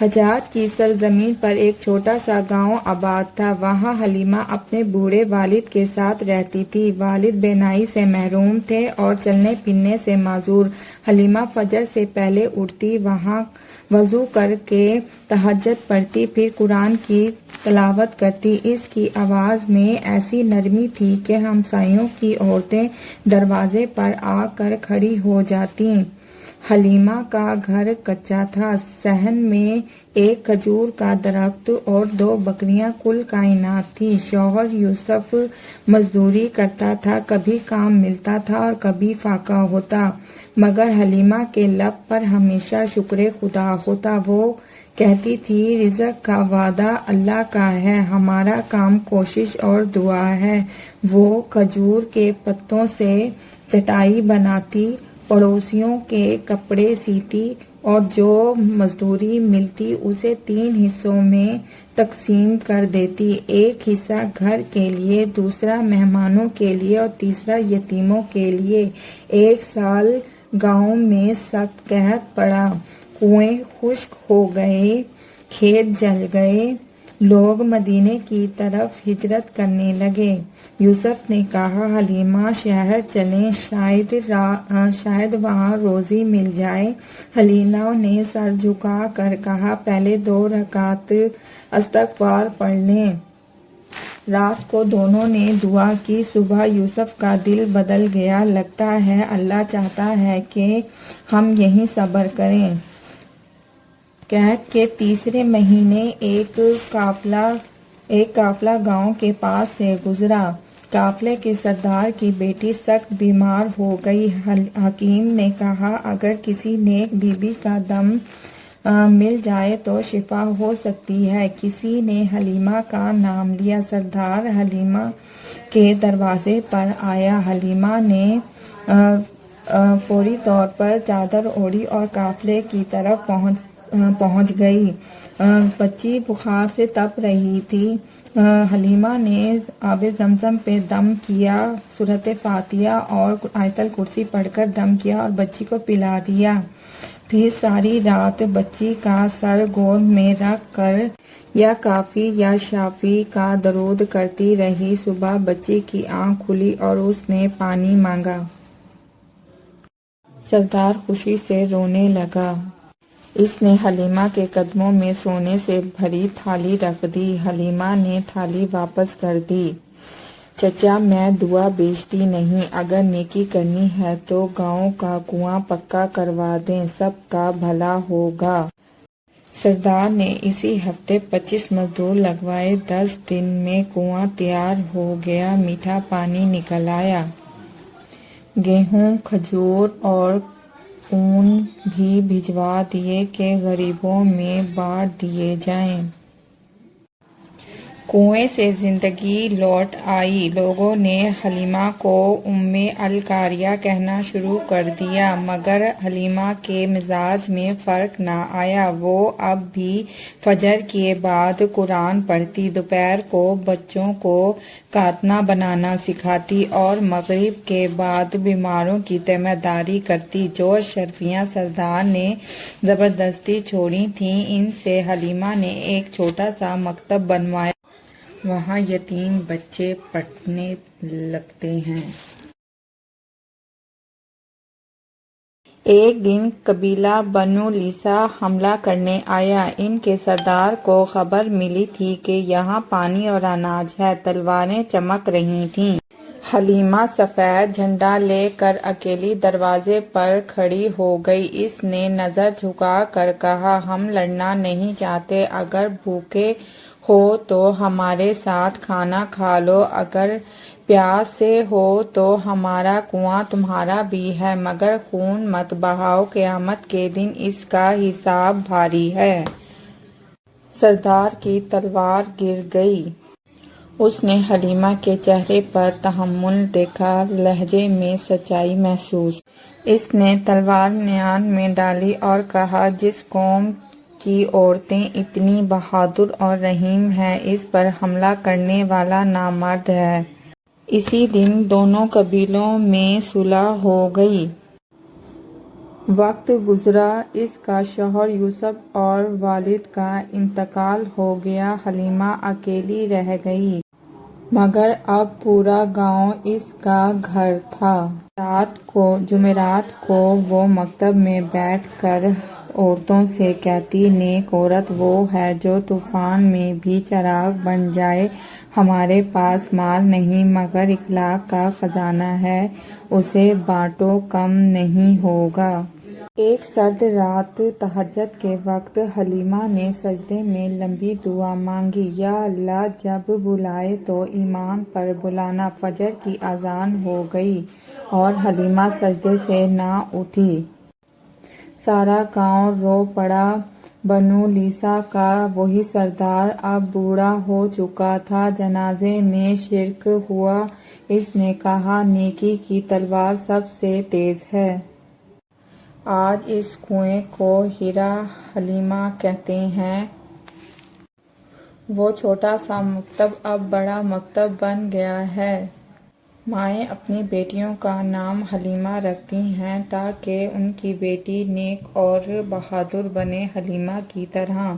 حجاز کی سرزمین پر ایک چھوٹا سا گاؤں آباد تھا۔ وہاں حلیمہ اپنے بوڑھے والد کے ساتھ رہتی تھی۔ والد بینائی سے محروم تھے اور چلنے پھرنے سے معذور۔ حلیمہ فجر سے پہلے اٹھتی، وہاں وضو کر کے تہجد پڑھتی، پھر قرآن کی تلاوت کرتی۔ اس کی آواز میں ایسی نرمی تھی کہ ہمسایوں کی عورتیں دروازے پر آ کر کھڑی ہو جاتیں۔ حلیمہ کا گھر کچا تھا۔ صحن میں ایک کھجور کا درخت اور 2 بکریاں کل کائنات تھی۔ شوہر یوسف مزدوری کرتا تھا، کبھی کام ملتا تھا اور کبھی فاقہ ہوتا، مگر حلیمہ کے لب پر ہمیشہ شکر خدا ہوتا۔ وہ کہتی تھی، رزق کا وعدہ اللہ کا ہے، ہمارا کام کوشش اور دعا ہے۔ وہ کھجور کے پتوں سے چٹائی بناتی، پڑوسیوں کے کپڑے سیتی اور جو مزدوری ملتی اسے 3 حصوں میں تقسیم کر دیتی، ایک حصہ گھر کے لیے، دوسرا مہمانوں کے لیے اور تیسرا یتیموں کے لیے۔ ایک سال گاؤں میں سخت قحط پڑا، کنویں خشک ہو گئے، کھیت جل گئے، لوگ مدینے کی طرف ہجرت کرنے لگے۔ یوسف نے کہا، حلیمہ شہر چلیں، شاید وہاں روزی مل جائے۔ حلیمہ نے سر جھکا کر کہا، پہلے 2 رکعت استغفار پڑھ لیں۔ رات کو دونوں نے دعا کی۔ صبح یوسف کا دل بدل گیا، لگتا ہے اللہ چاہتا ہے کہ ہم یہیں صبر کریں۔ قحط کے تیسرے مہینے ایک قافلہ گاؤں کے پاس سے گزرا۔ قافلے کے سردار کی بیٹی سخت بیمار ہو گئی۔ حکیم نے کہا، اگر کسی نیک بی بی کا دم مل جائے تو شفا ہو سکتی ہے۔ کسی نے حلیمہ کا نام لیا۔ سردار حلیمہ کے دروازے پر آیا۔ حلیمہ نے فوری طور پر چادر اوڑھی اور قافلے کی طرف پہنچ گئی۔ بچی بخار سے تپ رہی تھی۔ حلیمہ نے آب زمزم پہ دم کیا، سورۃ فاتحہ اور آیت الکرسی پڑھ کر دم کیا اور بچی کو پلا دیا۔ پھر ساری رات بچی کا سر گود میں رکھ کر یا کافی یا شافی کا درود کرتی رہی۔ صبح بچی کی آنکھ کھلی اور اس نے پانی مانگا۔ سردار خوشی سے رونے لگا۔ اس نے حلیمہ کے قدموں میں سونے سے بھری تھالی رکھ دی۔ حلیمہ نے تھالی واپس کر دی۔ چچا، میں دعا بیچتی نہیں، اگر نیکی کرنی ہے تو گاؤں کا کنواں پکا کروا دیں، سب کا بھلا ہوگا۔ سردار نے اسی ہفتے 25 مزدور لگوائے۔ 10 دن میں کنواں تیار ہو گیا، میٹھا پانی نکل آیا۔ گیہوں، کھجور اور اون بھی بھجوا دیے کہ غریبوں میں بانٹ دیے جائیں۔ کنویں سے زندگی لوٹ آئی۔ لوگوں نے حلیمہ کو ام القاریہ کہنا شروع کر دیا، مگر حلیمہ کے مزاج میں فرق نہ آیا۔ وہ اب بھی فجر کے بعد قرآن پڑھتی، دوپہر کو بچوں کو کاتنا بنانا سکھاتی اور مغرب کے بعد بیماروں کی تیمارداری کرتی، جو اشرفیاں سردار نے زبردستی چھوڑی تھیں۔ ان سے حلیمہ نے ایک چھوٹا سا مکتب بنوایا۔ وہاں یتیم بچے پڑھنے لگتے ہیں۔ ایک دن قبیلہ بنو لیثا حملہ کرنے آیا۔ ان کے سردار کو خبر ملی تھی کہ یہاں پانی اور اناج ہے۔ تلواریں چمک رہی تھیں۔ حلیمہ سفید جھنڈا لے کر اکیلی دروازے پر کھڑی ہو گئی۔ اس نے نظر جھکا کر کہا، ہم لڑنا نہیں چاہتے، اگر بھوکے ہو تو ہمارے ساتھ کھانا کھا لو، اگر پیاسے ہو تو ہمارا کنواں تمہارا بھی ہے، مگر خون مت بہاؤ، قیامت کے دن اس کا حساب بھاری ہے۔ سردار کی تلوار گر گئی۔ اس نے حلیمہ کے چہرے پر تحمل دیکھا، لہجے میں سچائی محسوس۔ اس نے تلوار میان میں ڈالی اور کہا، جس قوم کی عورتیں اتنی بہادر اور رحیم ہیں، اس پر حملہ کرنے والا نامرد ہے۔ اسی دن دونوں قبیلوں میں صلح ہو گئی۔ وقت گزرا، اس کا شوہر یوسف اور والد کا انتقال ہو گیا۔ حلیمہ اکیلی رہ گئی، مگر اب پورا گاؤں اس کا گھر تھا۔ جمعرات کو وہ مکتب میں بیٹھ کر عورتوں سے کہتی، نیک عورت وہ ہے جو طوفان میں بھی چراغ بن جائے۔ ہمارے پاس مال نہیں مگر اخلاق کا خزانہ ہے، اسے بانٹو کم نہیں ہوگا۔ ایک سرد رات تہجد کے وقت حلیمہ نے سجدے میں لمبی دعا مانگی، یا اللہ جب بلائے تو ایمان پر بلانا۔ فجر کی اذان ہو گئی اور حلیمہ سجدے سے نہ اٹھی۔ سارا گاؤں رو پڑا۔ بنو لیثا کا وہی سردار اب بوڑھا ہو چکا تھا، جنازے میں شریک ہوا۔ اس نے کہا، نیکی کی تلوار سب سے تیز ہے۔ آج اس کنویں کو حرا حلیمہ کہتے ہیں۔ وہ چھوٹا سا مکتب اب بڑا مکتب بن گیا ہے۔ مائیں اپنی بیٹیوں کا نام حلیمہ رکھتی ہیں تاکہ ان کی بیٹی نیک اور بہادر بنے، حلیمہ کی طرح۔